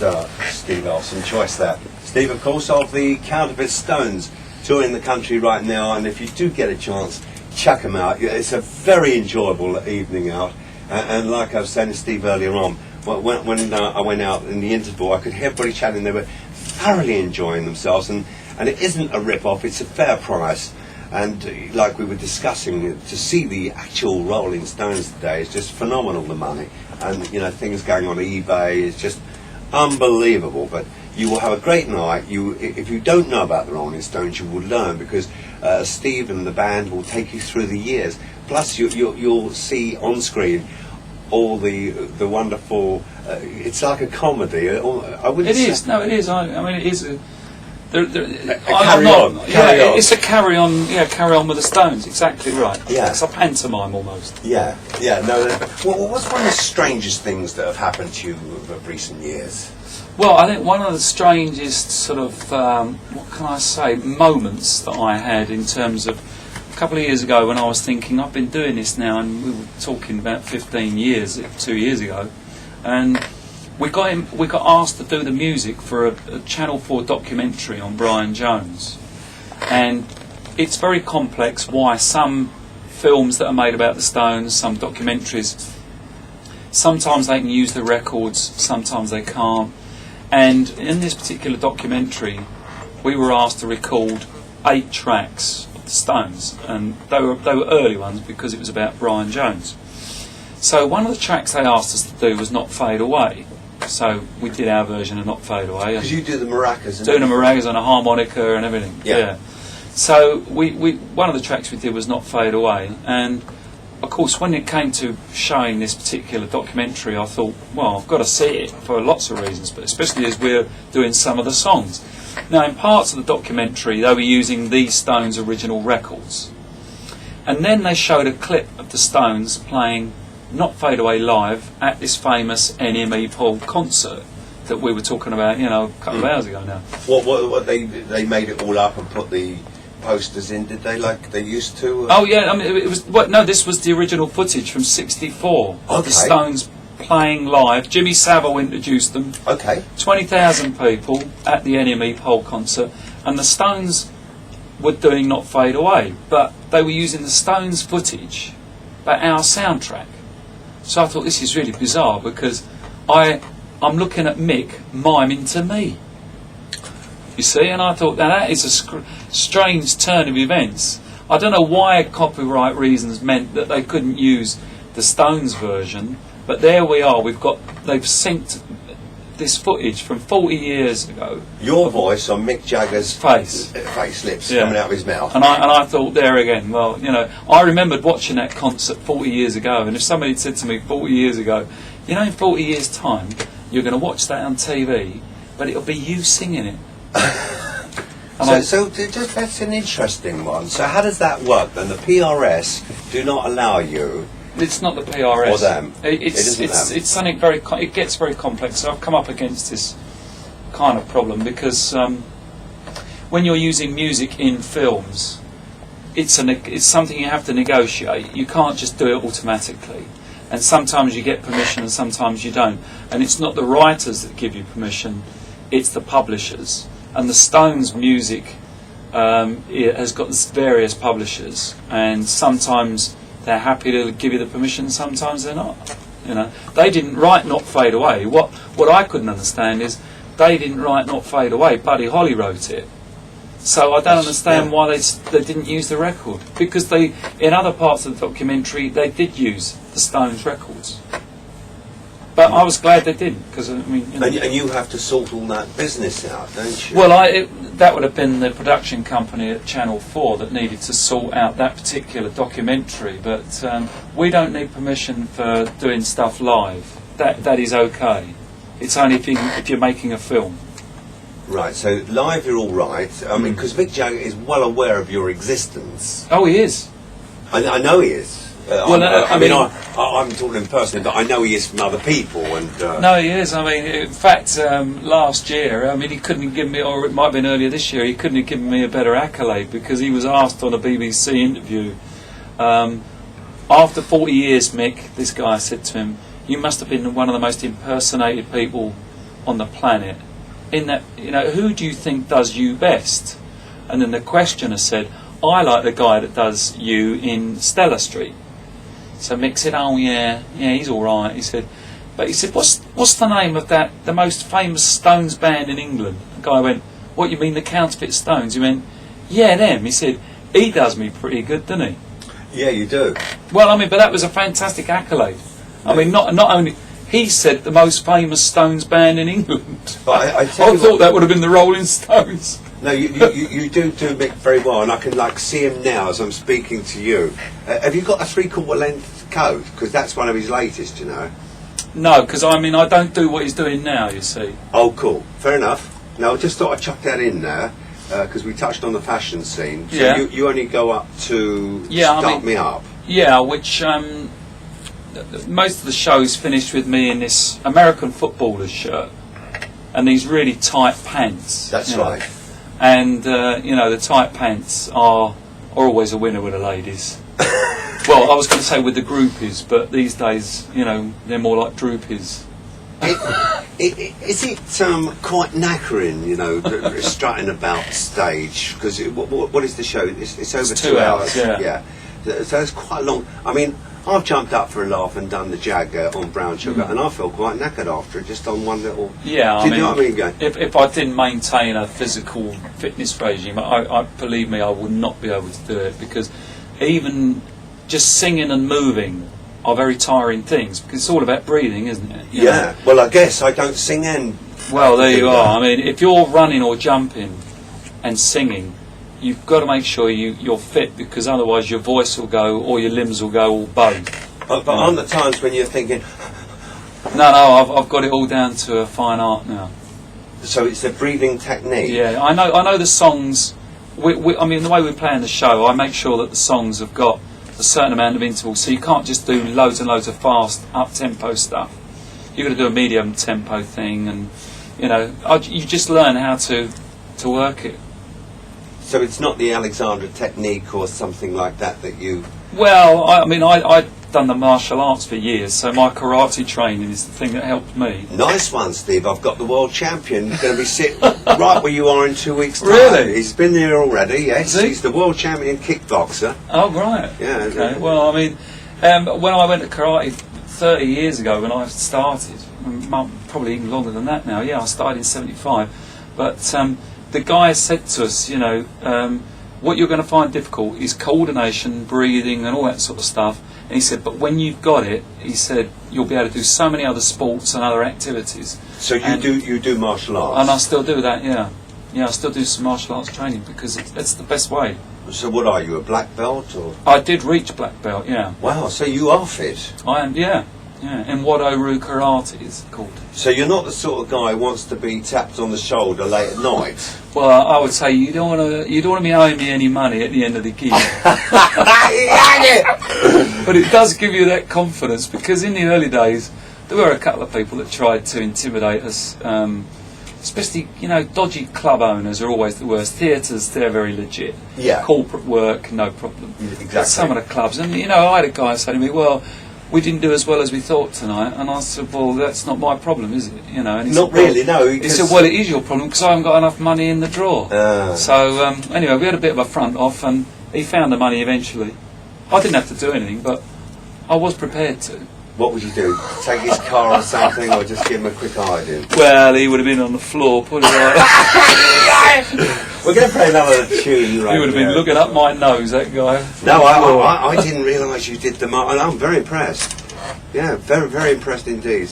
and Steve Elson, choice that. Steve, of course, of the Counterfeit Stones, touring the country right now, and if you do get a chance, check them out. It's a very enjoyable evening out, and like I was saying to Steve earlier on, when I went out in the interval, I could hear everybody chatting. They were thoroughly enjoying themselves, and it isn't a rip-off, it's a fair price. And like we were discussing, to see the actual Rolling Stones today is just phenomenal, the money. And, you know, things going on eBay is just unbelievable. But you will have a great night. If you don't know about the Rolling Stones, you will learn, because Steve and the band will take you through the years. Plus, you'll see on screen all the wonderful... it's like a comedy. I wouldn't say... No, it is. I mean, it is... Carry on. It's a carry on. Yeah, carry on with the Stones. Exactly right. Yeah. It's a pantomime almost. Yeah. No. Well, what's one of the strangest things that have happened to you of recent years? Well, I think one of the strangest sort of what can I say, moments that I had in terms of a couple of years ago when I was thinking, I've been doing this now, and we were talking about 15 years, 2 years ago, and we got asked to do the music for a Channel 4 documentary on Brian Jones. And it's very complex why some films that are made about the Stones, some documentaries, sometimes they can use the records, sometimes they can't. And in this particular documentary, we were asked to record 8 tracks of the Stones, and they were early ones because it was about Brian Jones. So one of the tracks they asked us to do was Not Fade Away. So we did our version of Not Fade Away. Because you do the maracas. Doing the maracas and a harmonica and everything. Yeah. So we one of the tracks we did was Not Fade Away, and of course when it came to showing this particular documentary, I thought, well, I've got to see it for lots of reasons, but especially as we're doing some of the songs. Now, in parts of the documentary, they were using these Stones original records, and then they showed a clip of the Stones playing Not Fade Away live at this famous NME Paul concert that we were talking about, a couple of hours ago now. What they made it all up and put the posters in, did they, like they used to? Oh yeah, I mean it was this was the original footage from '64 of the Stones playing live. Jimmy Savile introduced them. Okay. 20,000 people at the NME Pole concert, and the Stones were doing Not Fade Away, but they were using the Stones footage, but our soundtrack. So I thought, this is really bizarre, because I'm looking at Mick miming to me. You see, and I thought, now that is a strange turn of events. I don't know why copyright reasons meant that they couldn't use the Stones version, but there we are. They've synced this footage from 40 years ago. Your voice on Mick Jagger's lips coming out of his mouth. And I thought, there again, well, I remembered watching that concert 40 years ago, and if somebody had said to me 40 years ago, in 40 years' time, you're going to watch that on TV, but it'll be you singing it. So that's an interesting one. So how does that work then? The PRS do not allow you... It's not the PRS. Or them. It's something very... It gets very complex. So I've come up against this kind of problem because when you're using music in films, it's something you have to negotiate. You can't just do it automatically. And sometimes you get permission and sometimes you don't. And it's not the writers that give you permission, it's the publishers. And the Stones music it has got various publishers, and sometimes they're happy to give you the permission, sometimes they're not. They didn't write Not Fade Away. What I couldn't understand is they didn't write Not Fade Away. Buddy Holly wrote it. So I don't understand why they didn't use the record, because in other parts of the documentary they did use the Stones records. But I was glad they didn't, because I mean. And you have to sort all that business out, don't you? Well, that would have been the production company at Channel 4 that needed to sort out that particular documentary. But we don't need permission for doing stuff live. That is okay. It's only if you're making a film. Right. So live, you're all right. I mean, because Mick Jagger is well aware of your existence. Oh, he is. I know he is. I'm talking him personally, but I know he is from other people. And no, he is. I mean, in fact, last year, he couldn't have given me, or it might have been earlier this year, he couldn't have given me a better accolade, because he was asked on a BBC interview, after 40 years, Mick, this guy said to him, you must have been one of the most impersonated people on the planet. In that, who do you think does you best? And then the questioner said, I like the guy that does you in Stella Street. So Mick said, oh yeah, he's all right. He said, what's the name of the most famous Stones band in England? The guy went, what, you mean the Counterfeit Stones? He went, yeah, them. He said, he does me pretty good, doesn't he? Yeah, you do. Well, I mean, but that was a fantastic accolade. I mean, not only... He said the most famous Stones band in England. But I thought that would have been the Rolling Stones. No, you do Mick very well, and I can see him now as I'm speaking to you. Have you got a 3/4 length coat? Because that's one of his latest, No, because I don't do what he's doing now. You see. Oh, cool. Fair enough. No, I just thought I'd chuck that in there because we touched on the fashion scene. So yeah. You only go up to Start Me Up. Yeah, which. Most of the shows finished with me in this American footballer's shirt and these really tight pants. That's right. And the tight pants are always a winner with the ladies. Well, I was going to say with the groupies, but these days, they're more like droopies. Is it quite knackering, strutting about stage? Because what is the show? It's over 2 hours. Yeah. So it's quite long. I mean, I've jumped up for a laugh and done the jag on Brown Sugar, and I feel quite knackered after it, just on one little... Yeah, do you know what I mean? Going? If I didn't maintain a physical fitness regime, I believe me, I would not be able to do it, because even just singing and moving are very tiring things, because it's all about breathing, isn't it? You know? Well, I guess I don't sing and... Well, there you are. I mean, if you're running or jumping and singing, you've got to make sure you're fit, because otherwise your voice will go or your limbs will go, or both. But on the times when you're thinking... No, I've got it all down to a fine art now. So it's a breathing technique? Yeah, I know the songs... I mean, the way we play in the show, I make sure that the songs have got a certain amount of intervals, so you can't just do loads and loads of fast, up-tempo stuff. You've got to do a medium-tempo thing, and, you just learn how to work it. So it's not the Alexandra technique or something like that you... Well, I've done the martial arts for years, so my karate training is the thing that helped me. Nice one, Steve. I've got the world champion. He's going to be sitting right where you are in 2 weeks' time. Really? He's been there already, yes. Is he? He's the world champion kickboxer. Oh, right. Yeah. Okay. Well, when I went to karate 30 years ago, when I started, probably even longer than that now, I started in 75, but... the guy said to us, what you're going to find difficult is coordination, breathing, and all that sort of stuff. And he said, but when you've got it, he said, you'll be able to do so many other sports and other activities. So you do martial arts? And I still do that, yeah. Yeah, I still do some martial arts training because it's the best way. So what are you, a black belt? Or? I did reach black belt, yeah. Wow, so you are fit? I am, yeah. In Wado-Ru Karate is called. So you're not the sort of guy who wants to be tapped on the shoulder late at night? Well, I would say you don't want to be owing me any money at the end of the gig. But it does give you that confidence, because in the early days there were a couple of people that tried to intimidate us. Especially, dodgy club owners are always the worst. Theatres, they're very legit. Yeah. Corporate work, no problem. Exactly. But some of the clubs, and I had a guy say to me, well, we didn't do as well as we thought tonight, and I said, well, that's not my problem, is it? And he not said, really, no. He said, well, it is your problem, because I haven't got enough money in the drawer. So, anyway, we had a bit of a front off, and he found the money eventually. I didn't have to do anything, but I was prepared to. What would you do? Take his car or something, or just give him a quick hiding? Well, he would have been on the floor, put it right. We're going to play another tune right He would have been looking up my nose, that guy. No, I didn't realise you did the... And I'm very impressed. Yeah, very, very impressed indeed.